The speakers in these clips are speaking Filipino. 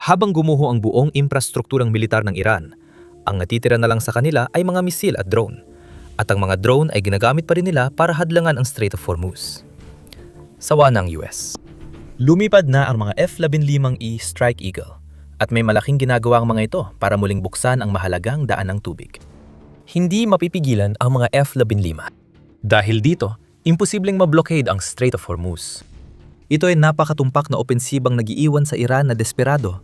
Habang gumuho ang buong infrastrukturang militar ng Iran, ang natitira na lang sa kanila ay mga misil at drone. At ang mga drone ay ginagamit pa rin nila para hadlangan ang Strait of Hormuz. Sawa ng US. Lumipad na ang mga F-15E Strike Eagle at may malaking ginagawa ang mga ito para muling buksan ang mahalagang daan ng tubig. Hindi mapipigilan ang mga F-15. Dahil dito, imposibleng ma-blockade ang Strait of Hormuz. Ito ay napakatumpak na opensibang nagiiwan sa Iran na desperado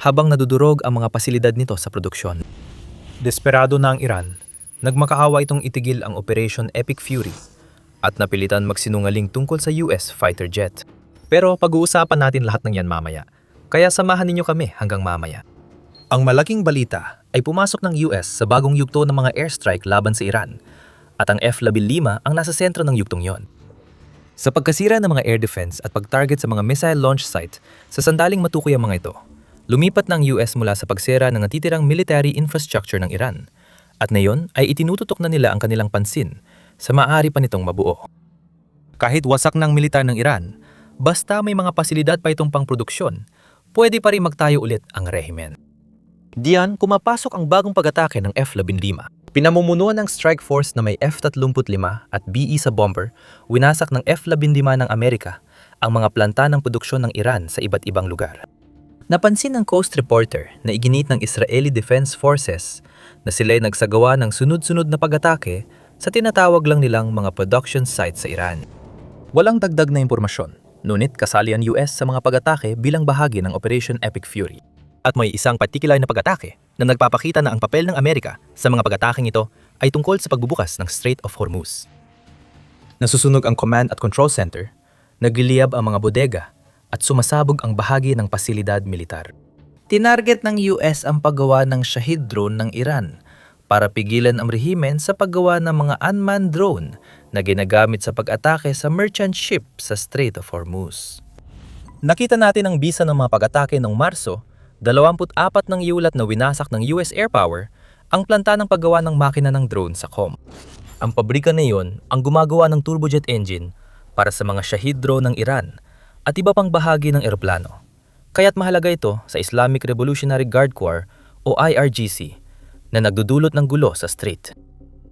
habang nadudurog ang mga pasilidad nito sa produksyon. Desperado na ang Iran, nagmakaawa itong itigil ang Operation Epic Fury at napilitan magsinungaling tungkol sa US fighter jet. Pero pag-uusapan natin lahat ng yan mamaya, kaya samahan ninyo kami hanggang mamaya. Ang malaking balita ay pumasok ng US sa bagong yugto ng mga airstrike laban sa Iran at ang F-15 ang nasa sentro ng yugtong yon. Sa pagkasira ng mga air defense at pag-target sa mga missile launch site sa sandaling matukoy ang mga ito, lumipat ng US mula sa pagsira ng natitirang military infrastructure ng Iran at ngayon ay itinututok na nila ang kanilang pansin sa maaari pa nitong mabuo. Kahit wasak ng militar ng Iran, basta may mga pasilidad pa itong pangproduksyon, pwede pa rin magtayo ulit ang rehimen. Diyan, kumapasok ang bagong pag-atake ng F-15. Pinamumunuan ng strike force na may F-35 at BE sa bomber, winasak ng F-15 ng Amerika ang mga planta ng produksyon ng Iran sa iba't ibang lugar. Napansin ng Coast Reporter na iginit ng Israeli Defense Forces na sila'y nagsagawa ng sunod-sunod na pag-atake sa tinatawag lang nilang mga production sites sa Iran. Walang dagdag na impormasyon, ngunit kasali ang US sa mga pag-atake bilang bahagi ng Operation Epic Fury. At may isang partikular na pag-atake na nagpapakita na ang papel ng Amerika sa mga pag-ataking ito ay tungkol sa pagbubukas ng Strait of Hormuz. Nasusunog ang command at control center, nagliliyab ang mga bodega, at sumasabog ang bahagi ng pasilidad militar. Tinarget ng US ang paggawa ng Shahid drone ng Iran para pigilan ang rehimen sa paggawa ng mga unmanned drone na ginagamit sa pag-atake sa merchant ship sa Strait of Hormuz. Nakita natin ang bisa ng mga pag-atake noong Marso, 24 ng iulat na winasak ng US Air Power ang planta ng paggawa ng makina ng drone sa Qom. Ang pabrika na iyon ang gumagawa ng turbojet engine para sa mga Shahid drone ng Iran at iba pang bahagi ng eroplano. Kaya't mahalaga ito sa Islamic Revolutionary Guard Corps o IRGC na nagdudulot ng gulo sa strait.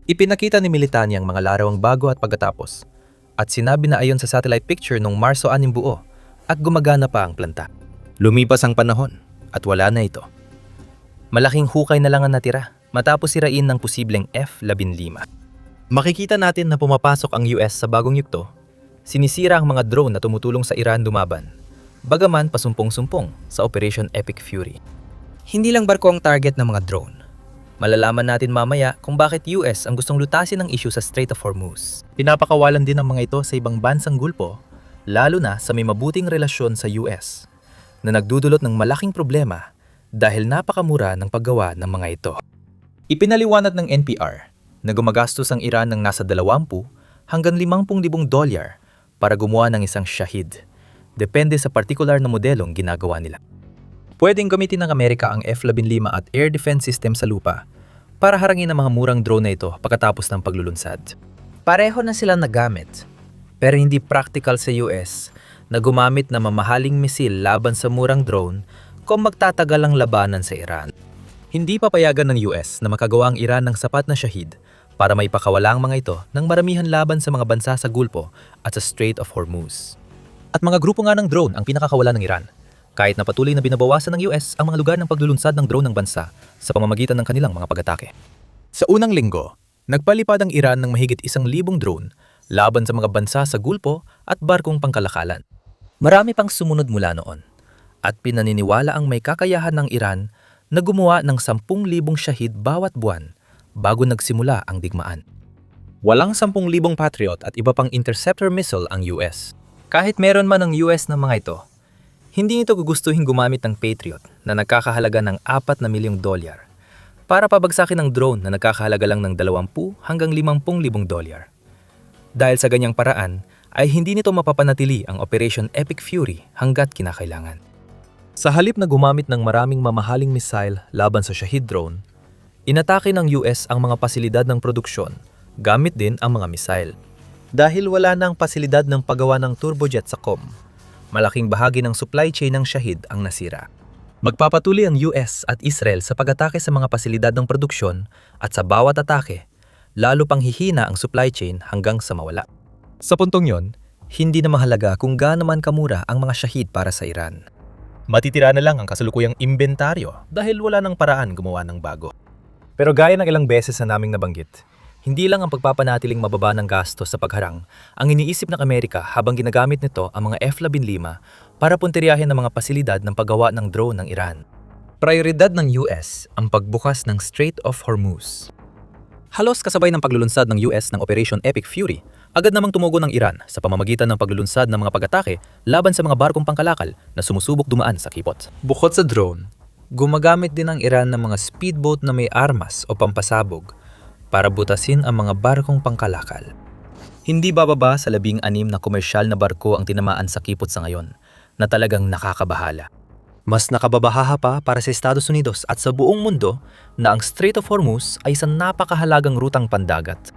Ipinakita ni Militani ang mga larawang bago at pagkatapos at sinabi na ayon sa satellite picture noong Marso 6 buo at gumagana pa ang planta. Lumipas ang panahon at wala na ito. Malaking hukay na lang ang natira matapos sirain ng posibleng F-15. Makikita natin na pumapasok ang US sa bagong yugto. Sinisira ang mga drone na tumutulong sa Iran lumaban, bagaman pasumpong-sumpong sa Operation Epic Fury. Hindi lang barko ang target ng mga drone. Malalaman natin mamaya kung bakit US ang gustong lutasin ang issue sa Strait of Hormuz. Pinapakawalan din ang mga ito sa ibang bansang gulpo, lalo na sa may mabuting relasyon sa US, na nagdudulot ng malaking problema dahil napakamura ng paggawa ng mga ito. Ipinaliwanag ng NPR na gumagastos ang Iran ng nasa 20 hanggang $50,000 para gumawa ng isang Shahid, depende sa partikular na modelong ginagawa nila. Pwedeng gamitin ng Amerika ang F-15 at air defense system sa lupa para harangin ang mga murang drone na ito pagkatapos ng paglulunsad. Pareho na sila nagamit, pero hindi practical sa US na gumamit ng mamahaling misil laban sa murang drone kung magtatagal ang labanan sa Iran. Hindi papayagan ng US na makagawa ang Iran ng sapat na Shahid para maipakawala ang mga ito ng maramihan laban sa mga bansa sa Gulpo at sa Strait of Hormuz. At mga grupo nga ng drone ang pinakakawalan ng Iran, kahit na patuloy na binabawasan ng US ang mga lugar ng paglulunsad ng drone ng bansa sa pamamagitan ng kanilang mga pag-atake. Sa unang linggo, nagpalipad ang Iran ng mahigit 1,000 drone laban sa mga bansa sa Gulpo at barkong pangkalakalan. Marami pang sumunod mula noon, at pinaniniwala ang may kakayahan ng Iran na gumawa ng 10,000 Shahid bawat buwan bago nagsimula ang digmaan. Walang 10,000 Patriot at iba pang interceptor missile ang US. Kahit meron man ang US ng mga ito, hindi nito gugustuhin gumamit ng Patriot na nagkakahalaga ng $4 na milyong para pabagsakin ng drone na nagkakahalaga lang ng 20 hanggang 50,000 Dahil sa ganyang paraan, ay hindi nito mapapanatili ang Operation Epic Fury hanggat kinakailangan. Sa halip na gumamit ng maraming mamahaling missile laban sa Shahid drone, inatake ng US ang mga pasilidad ng produksyon gamit din ang mga missile. Dahil wala na ang pasilidad ng paggawa ng turbojet sa Qom, malaking bahagi ng supply chain ng Shahid ang nasira. Magpapatuloy ang US at Israel sa pag-atake sa mga pasilidad ng produksyon at sa bawat atake, lalo pang hihina ang supply chain hanggang sa mawala. Sa puntong yon, hindi na mahalaga kung gaano man kamura ang mga syahid para sa Iran. Matitira na lang ang kasalukuyang inventaryo dahil wala nang paraan gumawa ng bago. Pero gaya ng ilang beses na naming nabanggit, hindi lang ang pagpapanatiling mababa ng gastos sa pagharang ang iniisip ng Amerika habang ginagamit nito ang mga F-15 para punteriyahin ang mga pasilidad ng paggawa ng drone ng Iran. Prioridad ng US ang pagbukas ng Strait of Hormuz. Halos kasabay ng paglulunsad ng US ng Operation Epic Fury, agad namang tumugon ng Iran sa pamamagitan ng paglulunsad ng mga pag-atake laban sa mga barkong pangkalakal na sumusubok dumaan sa kipot. Bukod sa drone, gumagamit din ang Iran ng mga speedboat na may armas o pampasabog para butasin ang mga barkong pangkalakal. Hindi bababa sa 16 na komersyal na barko ang tinamaan sa kipot sa ngayon, na talagang nakakabahala. Mas nakababaha pa para sa Estados Unidos at sa buong mundo na ang Strait of Hormuz ay isang napakahalagang rutang pandagat.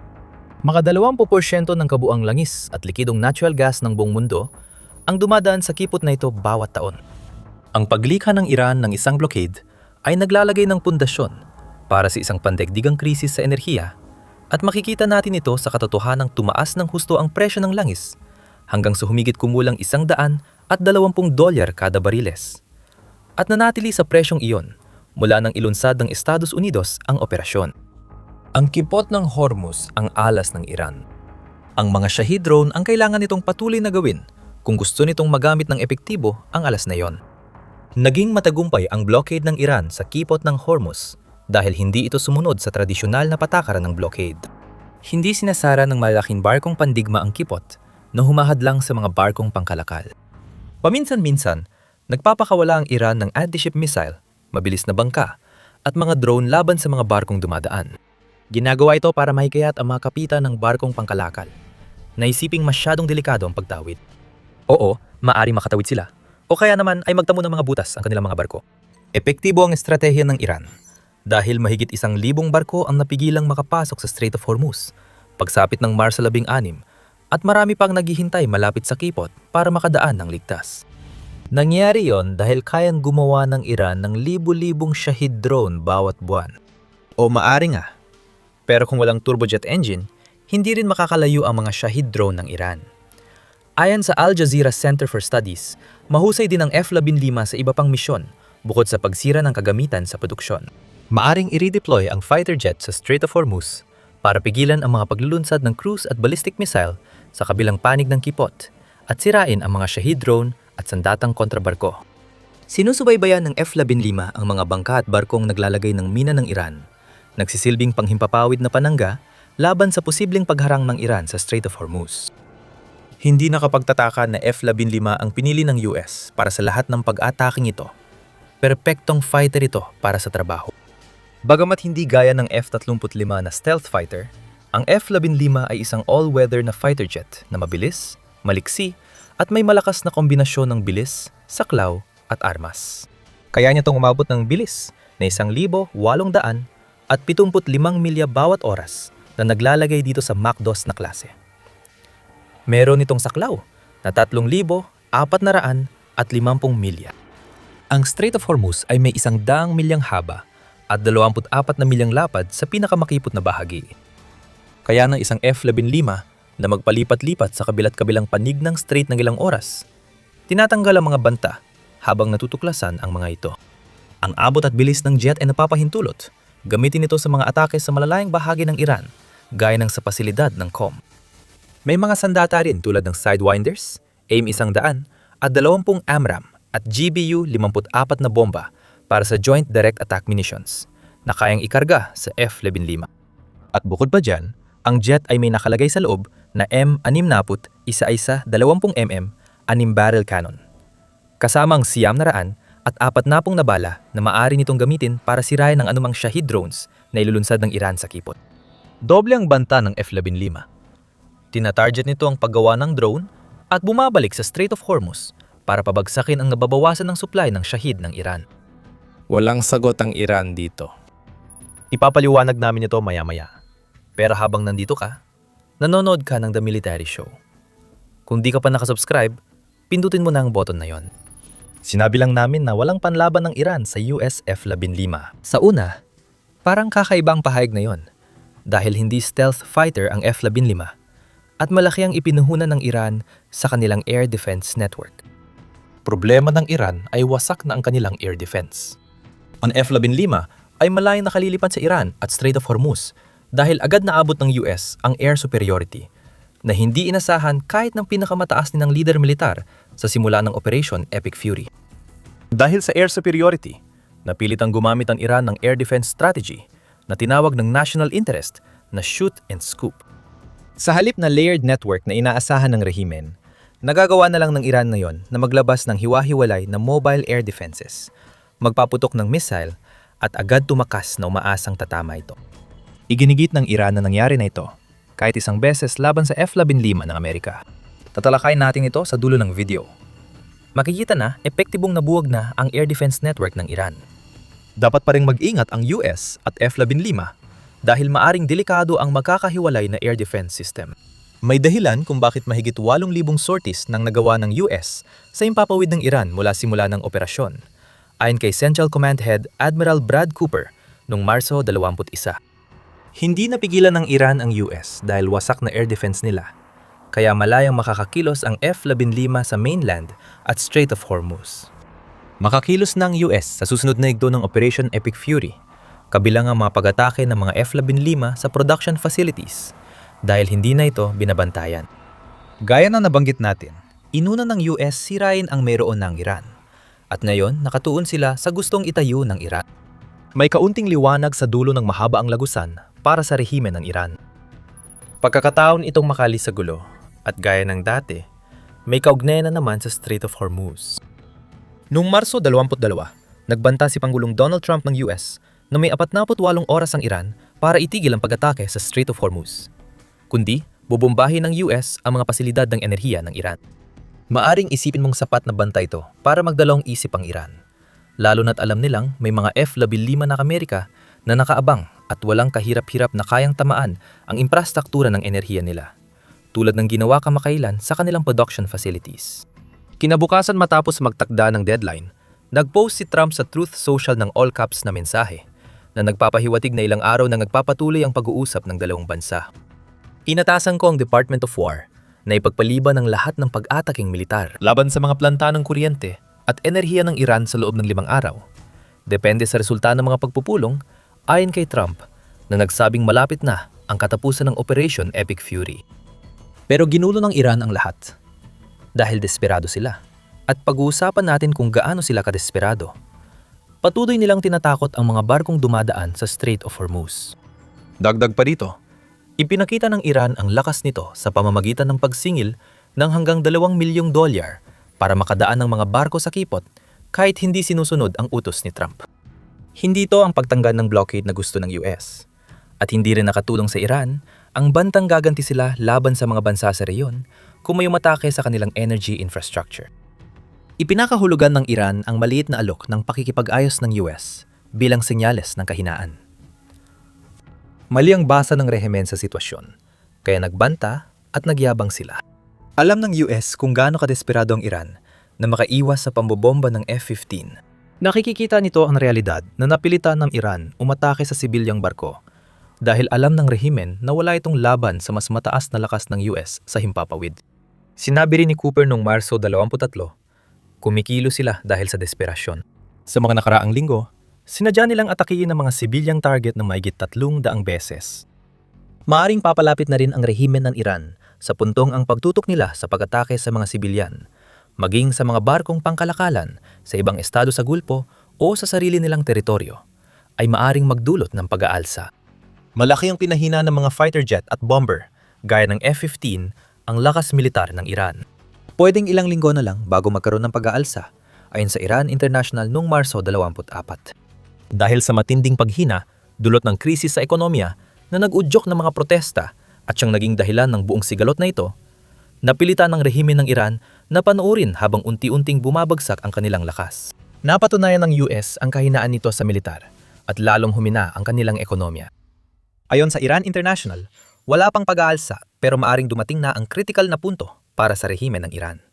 Mga 20% ng kabuang langis at likidong natural gas ng buong mundo ang dumadaan sa kipot na ito bawat taon. Ang paglikha ng Iran ng isang blockade ay naglalagay ng pundasyon para sa isang pandaigdigang krisis sa enerhiya at makikita natin ito sa katotohanang tumaas ng husto ang presyo ng langis hanggang sa humigit kumulang $120 kada bariles. At nanatili sa presyong iyon mula nang ilunsad ng Estados Unidos ang operasyon. Ang kipot ng Hormuz ang alas ng Iran. Ang mga Shahid drone ang kailangan nitong patuloy na gawin kung gusto nitong magamit ng epektibo ang alas na iyon. Naging matagumpay ang blockade ng Iran sa kipot ng Hormuz dahil hindi ito sumunod sa tradisyonal na patakaran ng blockade. Hindi sinasara ng malaking barkong pandigma ang kipot na humahadlang sa mga barkong pangkalakal. Paminsan-minsan, nagpapakawala ang Iran ng anti-ship missile, mabilis na bangka, at mga drone laban sa mga barkong dumadaan. Ginagawa ito para mahikayat ang mga kapitan ng barkong pangkalakal. Naisiping masyadong delikado ang pagtawid. Oo, maaaring makatawid sila. O kaya naman ay magtamo ng mga butas ang kanilang mga barko. Epektibo ang estratehiya ng Iran dahil mahigit 1,000 barko ang napigilang makapasok sa Strait of Hormuz pagsapit ng Marsa 16 at marami pang naghihintay malapit sa kipot para makadaan ng ligtas. Nangyari yon dahil kayang gumawa ng Iran ng libu-libong Shahid drone bawat buwan. O maari nga. Pero kung walang turbojet engine, hindi rin makakalayo ang mga Shahid drone ng Iran. Ayon sa Al Jazeera Center for Studies, mahusay din ang F-15 sa iba pang misyon bukod sa pagsira ng kagamitan sa produksyon. Maaring i-redeploy ang fighter jet sa Strait of Hormuz para pigilan ang mga paglulunsad ng cruise at ballistic missile sa kabilang panig ng kipot at sirain ang mga Shahid drone at sandatang kontrabarko. Sinusubaybayan ng F-15 ang mga bangka at barkong naglalagay ng mina ng Iran, nagsisilbing panghimpapawid na panangga laban sa posibleng pagharang ng Iran sa Strait of Hormuz. Hindi nakapagtataka na F-15 ang pinili ng US para sa lahat ng pag-ataking ito. Perpektong fighter ito para sa trabaho. Bagamat hindi gaya ng F-35 na stealth fighter, ang F-15 ay isang all-weather na fighter jet na mabilis, maliksi, at may malakas na kombinasyon ng bilis, saklaw, at armas. Kaya niya itong umabot ng bilis na 1,800 at 75 milya bawat oras na naglalagay dito sa Mach 2 na klase. Meron itong saklaw na 3,450 milya. Ang Strait of Hormuz ay may 100 milyang haba at 24 na milyang lapad sa pinakamakipot na bahagi. Kaya ng isang F-15 na magpalipat-lipat sa kabilat-kabilang panig ng strait ng ilang oras, tinatanggal ang mga banta habang natutuklasan ang mga ito. Ang abot at bilis ng jet ay napapahintulot. Gamitin ito sa mga atake sa malalayang bahagi ng Iran, gaya ng sa pasilidad ng QOM. May mga sandata rin tulad ng Sidewinders, AIM-100 at 20 AMRAAM at GBU-54 na bomba para sa Joint Direct Attack Munitions na kayang ikarga sa F-15. At bukod pa dyan, ang jet ay may nakalagay sa loob na M60 isa-isa 20mm 6-barrel cannon. Kasama ang siyam na raan at 40 na bala na maaari nitong gamitin para sirain ang anumang Shahid drones na ilulunsad ng Iran sa kipot. Doble ang banta ng F-15. Tina-target nito ang paggawa ng drone at bumabalik sa Strait of Hormuz para pabagsakin ang nababawasan ng supply ng Shahid ng Iran. Walang sagot ang Iran dito. Ipapaliwanag namin ito maya-maya. Pero habang nandito ka, nanonood ka ng The Military Show. Kung di ka pa nakasubscribe, pindutin mo na ang button na yon. Sinabi lang namin na walang panlaban ng Iran sa US F-15. Sa una, parang kakaibang pahayag na yon dahil hindi stealth fighter ang F-15 at malaki ang ipinuhunan ng Iran sa kanilang air defense network. Problema ng Iran ay wasak na ang kanilang air defense. Ang F-15 ay malayong nakalilipan sa Iran at Strait of Hormuz dahil agad naabot ng US ang air superiority na hindi inasahan kahit ng pinakamataas nilang leader militar sa simula ng Operation Epic Fury. Dahil sa air superiority, napilit ang gumamit ang Iran ng air defense strategy na tinawag ng national interest na shoot and scoop. Sa halip na layered network na inaasahan ng rehimen, nagagawa na lang ng Iran ngayon na maglabas ng hiwa-hiwalay na mobile air defenses, magpaputok ng missile at agad tumakas na umaasang tatama ito. Iginigit ng Iran na nangyari na ito kahit isang beses laban sa F-15 ng Amerika. Tatalakayin natin ito sa dulo ng video. Makikita na epektibong nabuwag na ang air defense network ng Iran. Dapat pa rin mag-ingat ang US at F-15 dahil maaring delikado ang magkakahiwalay na air defense system. May dahilan kung bakit mahigit 8,000 sorties nang nagawa ng US sa impapawid ng Iran mula simula ng operasyon, ayon kay Central Command Head Admiral Brad Cooper noong Marso 21. Hindi napigilan ng Iran ang US dahil wasak na air defense nila, kaya malayang makakakilos ang F-15 sa mainland at Strait of Hormuz. Makakilos ng US sa susunod na yugto ng Operation Epic Fury, kabilang ang mga pag-atake ng mga F-15 sa production facilities dahil hindi na ito binabantayan. Gaya na nabanggit natin, inuna ng US sirain ang mayroon ng Iran at ngayon nakatuon sila sa gustong itayo ng Iran. May kaunting liwanag sa dulo ng mahaba ang lagusan para sa rehimen ng Iran. Pagkakataon itong makali sa gulo at gaya ng dati, may kaugnayan na naman sa Strait of Hormuz. Noong Marso 22, nagbanta si Pangulong Donald Trump ng US na may 48 oras ang Iran para itigil ang pag-atake sa Strait of Hormuz. Kundi, bubombahin ng US ang mga pasilidad ng enerhiya ng Iran. Maaring isipin mong sapat na banta ito para magdalawang isip ang Iran, lalo na't alam nilang may mga F-15 na Amerika na nakaabang at walang kahirap-hirap na kayang tamaan ang infrastruktura ng enerhiya nila, tulad ng ginawa kamakailan sa kanilang production facilities. Kinabukasan matapos magtakda ng deadline, nag-post si Trump sa Truth Social ng all caps na mensahe na nagpapahiwatig na ilang araw na nagpapatuloy ang pag-uusap ng dalawang bansa. Inatasan ko ang Department of War na ipagpaliban ang lahat ng pag-ataking militar laban sa mga planta ng kuryente at enerhiya ng Iran sa loob ng 5 araw. Depende sa resulta ng mga pagpupulong, ayon kay Trump na nagsabing malapit na ang katapusan ng Operation Epic Fury. Pero ginulo ng Iran ang lahat dahil desperado sila. At pag-uusapan natin kung gaano sila kadesperado. Patuloy nilang tinatakot ang mga barkong dumadaan sa Strait of Hormuz. Dagdag pa dito, ipinakita ng Iran ang lakas nito sa pamamagitan ng pagsingil ng hanggang $2 milyong para makadaan ng mga barko sa kipot kahit hindi sinusunod ang utos ni Trump. Hindi ito ang pagtanggal ng blockade na gusto ng US. At hindi rin nakatulong sa Iran ang bantang gaganti sila laban sa mga bansa sa reyon kung may umatake sa kanilang energy infrastructure. Ipinakahulugan ng Iran ang maliit na alok ng pakikipag-ayos ng US bilang senyales ng kahinaan. Mali ang basa ng rehimen sa sitwasyon, kaya nagbanta at nagyabang sila. Alam ng US kung gaano kadesperado ang Iran na makaiwas sa pambobomba ng F-15. Nakikikita nito ang realidad na napilitan ng Iran umatake sa sibilyang barko dahil alam ng rehimen na wala itong laban sa mas mataas na lakas ng US sa himpapawid. Sinabi rin ni Cooper noong Marso 23, kumikilo sila dahil sa desperasyon. Sa mga nakaraang linggo, sinadya nilang atakihin ang mga sibilyang target ng mahigit 300 beses. Maaring papalapit na rin ang rehimen ng Iran sa puntong ang pagtutok nila sa pag-atake sa mga sibilyan, maging sa mga barkong pangkalakalan sa ibang estado sa Gulpo o sa sarili nilang teritoryo, ay maaring magdulot ng pag-aalsa. Malaki ang pinahina ng mga fighter jet at bomber, gaya ng F-15, ang lakas militar ng Iran. Pwedeng ilang linggo na lang bago magkaroon ng pag-aalsa, ayon sa Iran International noong Marso 24. Dahil sa matinding paghina, dulot ng krisis sa ekonomiya na nag-udyok ng mga protesta at siyang naging dahilan ng buong sigalot na ito, napilitan ng rehimen ng Iran na panoorin habang unti-unting bumabagsak ang kanilang lakas. Napatunayan ng US ang kahinaan nito sa militar at lalong humina ang kanilang ekonomiya. Ayon sa Iran International, wala pang pag-aalsa pero maaring dumating na ang kritikal na punto para sa rehimen ng Iran.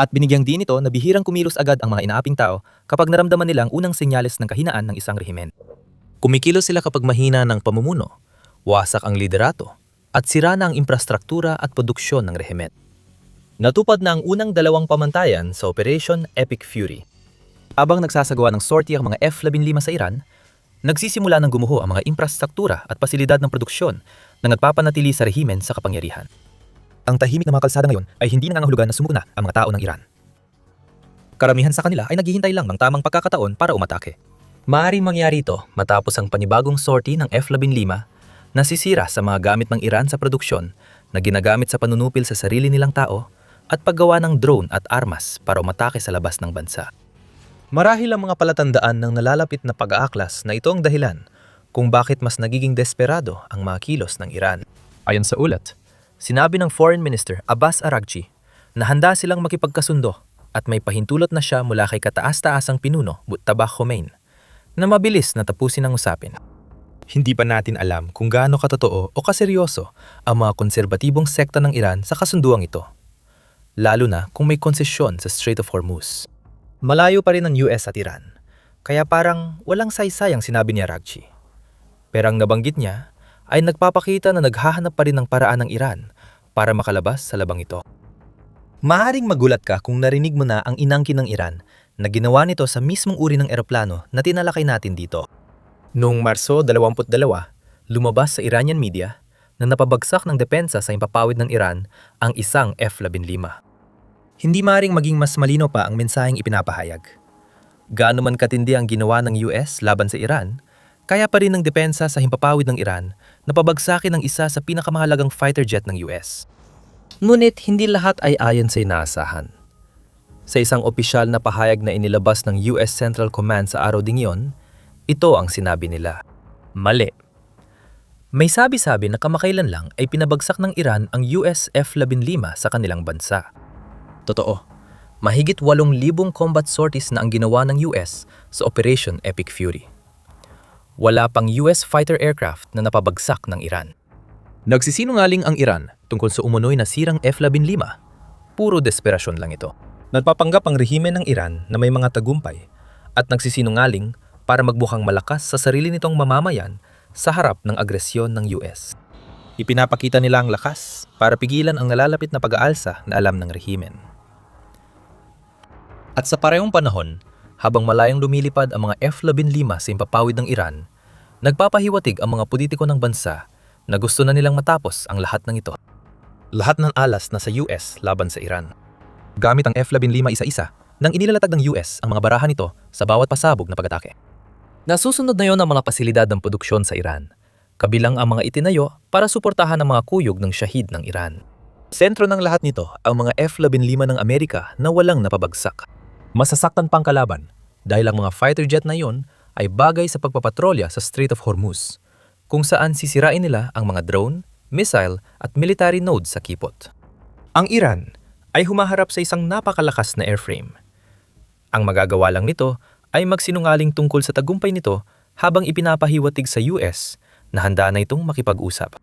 At binigyang din ito na bihirang kumilos agad ang mga inaaping tao kapag naramdaman nila ang unang senyales ng kahinaan ng isang rehimen. Kumikilos sila kapag mahina ng pamumuno, wasak ang liderato, at sira na ang infrastruktura at produksyon ng rehimen. Natupad na ang unang dalawang pamantayan sa Operation Epic Fury. Habang nagsasagawa ng sortie ang mga F-15 sa Iran, nagsisimula ng gumuho ang mga infrastruktura at pasilidad ng produksyon na nagpapanatili sa rehimen sa kapangyarihan. Ang tahimik na mga kalsada ngayon ay hindi nangangahulugan na sumuko na ang mga tao ng Iran. Karamihan sa kanila ay naghihintay lang ng tamang pagkakataon para umatake. Maaaring mangyari ito matapos ang panibagong sortie ng F-15 na sisira sa mga gamit ng Iran sa produksyon na ginagamit sa panunupil sa sarili nilang tao at paggawa ng drone at armas para umatake sa labas ng bansa. Marahil ang mga palatandaan ng nalalapit na pag-aaklas na ito ang dahilan kung bakit mas nagiging desperado ang mga kilos ng Iran. Ayon sa ulat, sinabi ng Foreign Minister Abbas Araghchi na handa silang makipagkasundo at may pahintulot na siya mula kay kataas-taasang pinuno Mujtaba Khomeini na mabilis na tapusin ang usapin. Hindi pa natin alam kung gaano katotoo o kaseryoso ang mga konserbatibong sekta ng Iran sa kasunduang ito, lalo na kung may konsesyon sa Strait of Hormuz. Malayo pa rin ang US at Iran, kaya parang walang saysay ang sinabi ni Araghchi. Pero ang nabanggit niya ay nagpapakita na naghahanap pa rin ng paraan ng Iran para makalabas sa labang ito. Maaaring magulat ka kung narinig mo na ang inangkin ng Iran na ginawa nito sa mismong uri ng eroplano na tinalakay natin dito. Noong Marso 22, lumabas sa Iranian media na napabagsak ng depensa sa impapawid ng Iran ang isang F-15. Hindi maaaring maging mas malino pa ang mensaheng ipinapahayag. Gaano man katindi ang ginawa ng US laban sa Iran, kaya pa rin ng depensa sa himpapawid ng Iran na pabagsakin ang isa sa pinakamahalagang fighter jet ng US. Ngunit hindi lahat ay ayon sa inaasahan. Sa isang opisyal na pahayag na inilabas ng US Central Command sa araw ding iyon, ito ang sinabi nila. Mali. May sabi-sabi na kamakailan lang ay pinabagsak ng Iran ang US F-15 sa kanilang bansa. Totoo, mahigit 8,000 combat sorties na ang ginawa ng US sa Operation Epic Fury. Wala pang US fighter aircraft na napabagsak ng Iran. Nagsisinungaling ang Iran tungkol sa umunoy na sirang F-15. Puro desperasyon lang ito. Nagpapanggap ang rehimen ng Iran na may mga tagumpay at nagsisinungaling para magmukhang malakas sa sarili nitong mamamayan sa harap ng agresyon ng US. Ipinapakita nila ang lakas para pigilan ang nalalapit na pag-aalsa na alam ng rehimen. At sa parehong panahon, habang malayang lumilipad ang mga F-15 sa impapawid ng Iran, nagpapahiwatig ang mga politiko ng bansa na gusto na nilang matapos ang lahat ng ito. Lahat ng alas na sa US laban sa Iran. Gamit ang F-15 isa-isa nang inilalatag ng US ang mga barahan nito sa bawat pasabog na pag-atake. Nasusunod na yon ang mga pasilidad ng produksyon sa Iran, kabilang ang mga itinayo para suportahan ang mga kuyog ng Shahid ng Iran. Sentro ng lahat nito ang mga F-15 ng Amerika na walang napabagsak. Masasaktan pang kalaban dahil ang mga fighter jet na yon ay bagay sa pagpapatrolya sa Strait of Hormuz, kung saan sisirain nila ang mga drone, missile at military nodes sa kipot. Ang Iran ay humaharap sa isang napakalakas na airframe. Ang magagawa lang nito ay magsinungaling tungkol sa tagumpay nito habang ipinapahiwatig sa US na handa na itong makipag-usap.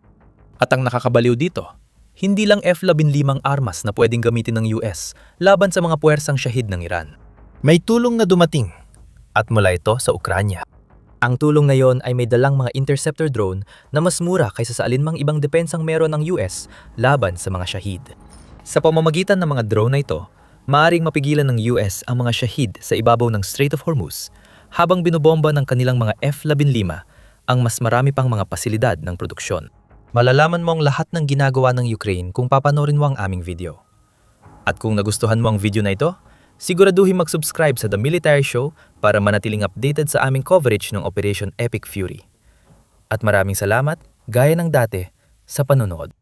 At ang nakakabaliw dito, hindi lang F-15 armas na pwedeng gamitin ng US laban sa mga puwersang Shahid ng Iran. May tulong na dumating at mula ito sa Ukranya. Ang tulong na yon ay may dalang mga interceptor drone na mas mura kaysa sa alinmang ibang depensang meron ng US laban sa mga Shahid. Sa pamamagitan ng mga drone na ito, maaaring mapigilan ng US ang mga Shahid sa ibabaw ng Strait of Hormuz habang binobomba ng kanilang mga F-15 ang mas marami pang mga pasilidad ng produksyon. Malalaman mo ang lahat ng ginagawa ng Ukraine kung papanoorin mo ang aming video. At kung nagustuhan mo ang video na ito, siguraduhin mag-subscribe sa The Military Show para manatiling updated sa aming coverage ng Operation Epic Fury. At maraming salamat, gaya ng dati, sa panonood.